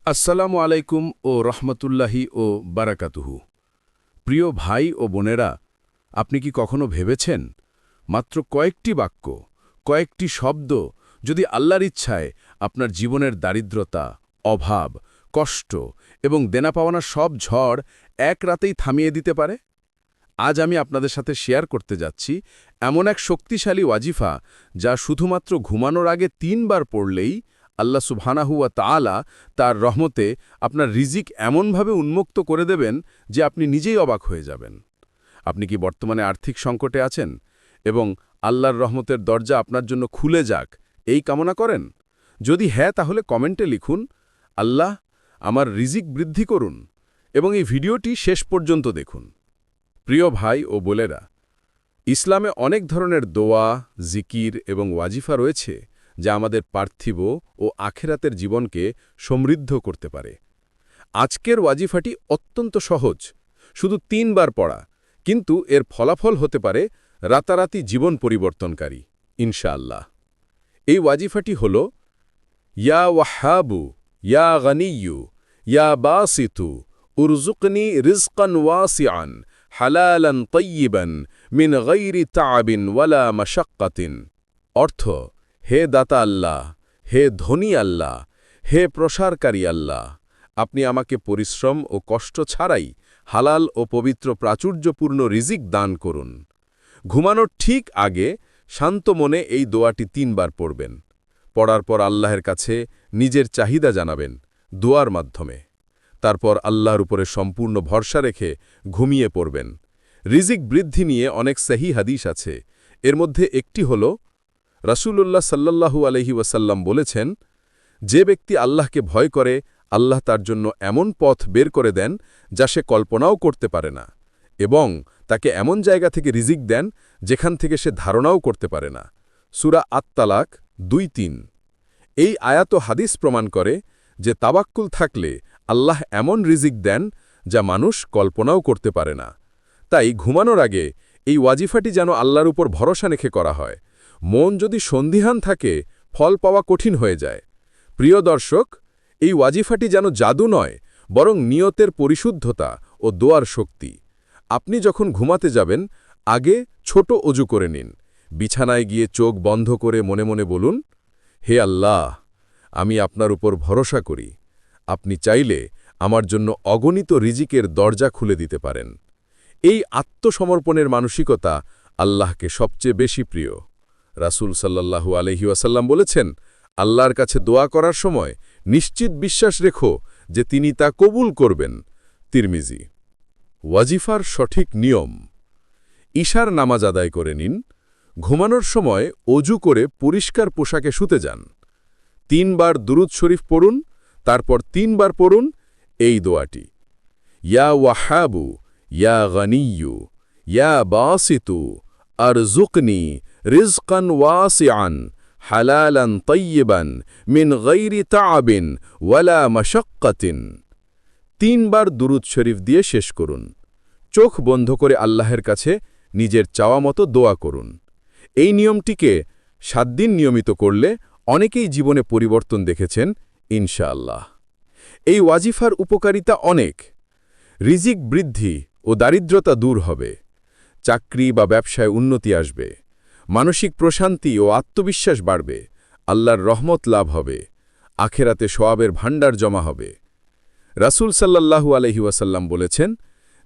আসসালামু আলাইকুম ও রহমতুল্লাহি ও বারাকাতুহু। প্রিয় ভাই ও বোনেরা, আপনি কি কখনো ভেবেছেন মাত্র কয়েকটি বাক্য, কয়েকটি শব্দ যদি আল্লাহর ইচ্ছায় আপনার জীবনের দারিদ্রতা, অভাব, কষ্ট এবং দেনা পাওনার সব ঝড় এক রাতেই থামিয়ে দিতে পারে? আজ আমি আপনাদের সাথে শেয়ার করতে যাচ্ছি এমন এক শক্তিশালী ওয়াজিফা যা শুধুমাত্র ঘুমানোর আগে ৩ বার পড়লেই আল্লাহ সুবহানাহু ওয়া তাআলা তার রহমতে আপনার রিজিক এমনভাবে উন্মুক্ত করে দেবেন যে আপনি নিজেই অবাক হয়ে যাবেন। আপনি কি বর্তমানে আর্থিক সংকটে আছেন এবং আল্লাহর রহমতের দরজা আপনার জন্য খুলে যাক এই কামনা করেন? যদি হ্যাঁ, তাহলে কমেন্টে লিখুন, আল্লাহ আমার রিজিক বৃদ্ধি করুন, এবং এই ভিডিওটি শেষ পর্যন্ত দেখুন। প্রিয় ভাই ও বোনেরা, ইসলামে অনেক ধরনের দোয়া, জিকির এবং ওয়াজিফা রয়েছে যা আমাদের পার্থিব ও আখেরাতের জীবনকে সমৃদ্ধ করতে পারে। আজকের ওয়াজিফাটি অত্যন্ত সহজ, শুধু ৩ বার পড়া, কিন্তু এর ফলাফল হতে পারে রাতারাতি জীবন পরিবর্তনকারী, ইনশাআল্লাহ। এই ওয়াজিফাটি হল, ইয়া ওয়াহাবু, ইয়া গনিয়্যু, ইয়া বাসিতু, উরজুকনি রিজকান ওয়াসিআন, হালালান তাইয়িবান, মিন গায়রি তাআবিন ওয়ালা মাশাক্কাতিন। অর্থ: হে দাতা আল্লাহ, হে ধনী আল্লাহ, হে প্রসারকারী আল্লাহ, আপনি আমাকে পরিশ্রম ও কষ্ট ছাড়াই হালাল ও পবিত্র প্রাচুর্যপূর্ণ রিজিক দান করুন। ঘুমানোর ঠিক আগে শান্ত মনে এই দোয়াটি ৩ বার পড়বেন। পড়ার পর আল্লাহর কাছে নিজের চাহিদা জানাবেন দোয়ার মাধ্যমে। তারপর আল্লাহর উপরে সম্পূর্ণ ভরসা রেখে ঘুমিয়ে পড়বেন। রিজিক বৃদ্ধি নিয়ে অনেক সহিহ হাদিস আছে। এর মধ্যে একটি হল, রাসূলুল্লাহ সাল্লাল্লাহু আলাইহি ওয়াসাল্লাম বলেছেন, যে ব্যক্তি আল্লাহকে ভয় করে, আল্লাহ তার জন্য এমন পথ বের করে দেন যা সে কল্পনাও করতে পারে না, এবং তাকে এমন জায়গা থেকে রিজিক দেন যেখান থেকে সে ধারণাও করতে পারে না। সূরা আত-তালাক ২-৩। এই আয়াত ও হাদিস প্রমাণ করে যে তাওয়াক্কুল থাকলে আল্লাহ এমন রিজিক দেন যা মানুষ কল্পনাও করতে পারে না। তাই ঘুমানোর আগে এই ওয়াজিফাটি যেন আল্লাহর উপর ভরসা রেখে করা হয়। মন যদি সন্দিহান থাকে, ফল পাওয়া কঠিন হয়ে যায়। প্রিয় দর্শক, এই ওয়াজিফাটি যেন জাদু নয়, বরং নিয়তের পরিশুদ্ধতা ও দোয়ার শক্তি। আপনি যখন ঘুমাতে যাবেন, আগে ছোট অজু করে নিন। বিছানায় গিয়ে চোখ বন্ধ করে মনে মনে বলুন, হে আল্লাহ, আমি আপনার উপর ভরসা করি। আপনি চাইলে আমার জন্য অগণিত রিজিকের দরজা খুলে দিতে পারেন। এই আত্মসমর্পণের মানসিকতা আল্লাহকে সবচেয়ে বেশি প্রিয়। রাসূল সাল্লাল্লাহু আলাইহি ওয়াসাল্লাম বলেছেন, আল্লাহর কাছে দোয়া করার সময় নিশ্চিত বিশ্বাস রেখো যে তিনি তা কবুল করবেন। তিরমিজি। ওয়াজিফার সঠিক নিয়ম: ঈশার নামাজ আদায় করে নিন। ঘুমানোর সময় অজু করে পরিষ্কার পোশাকে শুতে যান। ৩ বার দুরূদ শরীফ পড়ুন, তারপর ৩ বার পড়ুন এই দোয়াটি, ইয়া ওয়াহাবু, ইয়া গনিয়্যু, ইয়া বাসিতু, আরজুকনি রিজকান ওয়াসিআন, হালালান তাইয়িবান, মিন গায়রি তাআবিন ওয়ালা মাশাক্কাতিন। ৩ বার দুরূদ শরীফ দিয়ে শেষ করুন। চোখ বন্ধ করে আল্লাহর কাছে নিজের চাওয়া মতো দোয়া করুন। এই নিয়মটিকে ৭ দিন নিয়মিত করলে অনেকেই জীবনে পরিবর্তন দেখেছেন, ইনশাআল্লাহ। এই ওয়াজিফার উপকারিতা অনেক। রিজিক বৃদ্ধি ও দারিদ্রতা দূর হবে। চাকরি বা ব্যবসায় উন্নতি আসবে। মানসিক প্রশান্তি ও আত্মবিশ্বাস বাড়বে। আল্লাহর রহমত লাভ হবে। আখেরাতে সওয়াবের ভাণ্ডার জমা হবে। রাসূল সাল্লাল্লাহু আলাইহি ওয়াসাল্লাম বলেছেন,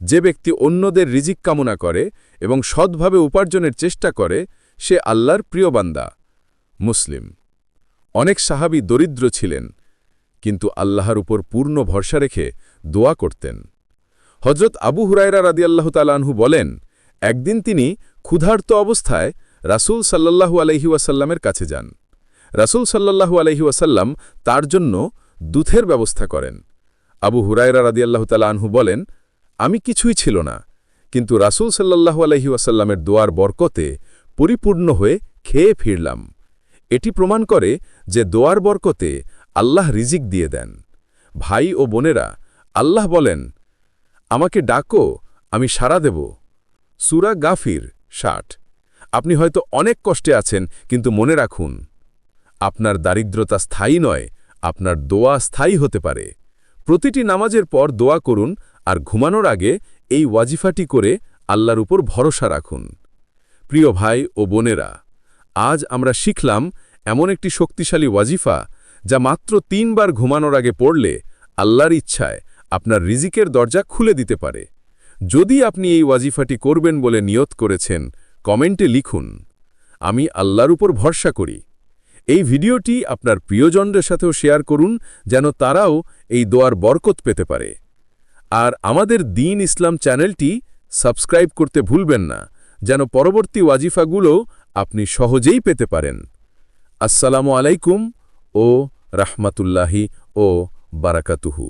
যে ব্যক্তি অন্যদের রিজিক কামনা করে এবং সৎভাবে উপার্জনের চেষ্টা করে, সে আল্লাহর প্রিয় বান্দা। মুসলিম। অনেক সাহাবী দরিদ্র ছিলেন, কিন্তু আল্লাহর উপর পূর্ণ ভরসা রেখে দোয়া করতেন। হযরত আবু হুরায়রা রাদিয়াল্লাহু তাআলা আনহু বলেন, একদিন তিনি ক্ষুধার্ত অবস্থায় রাসূল সাল্লাল্লাহু আলাইহি ওয়াসাল্লামের কাছে যান। রাসূল সাল্লাল্লাহু আলাইহি ওয়াসাল্লাম তার জন্য দুধের ব্যবস্থা করেন। আবু হুরায়রা রাদিয়াল্লাহু তাআলা আনহু বলেন, আমি কিছুই ছিল না, কিন্তু রাসূল সাল্লাল্লাহু আলাইহি ওয়াসাল্লামের দোয়ার বরকতে পরিপূর্ণ হয়ে খেয়ে ফিরলাম। এটি প্রমাণ করে যে দোয়ার বরকতে আল্লাহ রিজিক দিয়ে দেন। ভাই ও বোনেরা, আল্লাহ বলেন, আমাকে ডাকো, আমি সাড়া দেব। সূরা গাফির ৬০। আপনি হয়তো অনেক কষ্টে আছেন, কিন্তু মনে রাখুন, আপনার দারিদ্রতা স্থায়ী নয়, আপনার দোয়া স্থায়ী হতে পারে। প্রতিটি নামাজের পর দোয়া করুন আর ঘুমানোর আগে এই ওয়াজিফাটি করে আল্লাহর উপর ভরসা রাখুন। প্রিয় ভাই ও বোনেরা, আজ আমরা শিখলাম এমন একটি শক্তিশালী ওয়াজিফা যা মাত্র 3 বার ঘুমানোর আগে পড়লে আল্লাহর ইচ্ছায় আপনার রিজিকের দরজা খুলে দিতে পারে। যদি আপনি এই ওয়াজিফাটি করবেন বলে নিয়ত করেছেন, কমেন্টে লিখুন, আমি আল্লাহর উপর ভরসা করি। এই ভিডিওটি আপনার প্রিয়জনদের সাথেও শেয়ার করুন, যেন তারাও এই দোয়ার বরকত পেতে পারে। আর আমাদের দ্বীন ইসলাম চ্যানেলটি সাবস্ক্রাইব করতে ভুলবেন না, যেন পরবর্তী ওয়াজিফাগুলো আপনি সহজেই পেতে পারেন। আসসালামু আলাইকুম ও রাহমাতুল্লাহি ও বারাকাতুহু।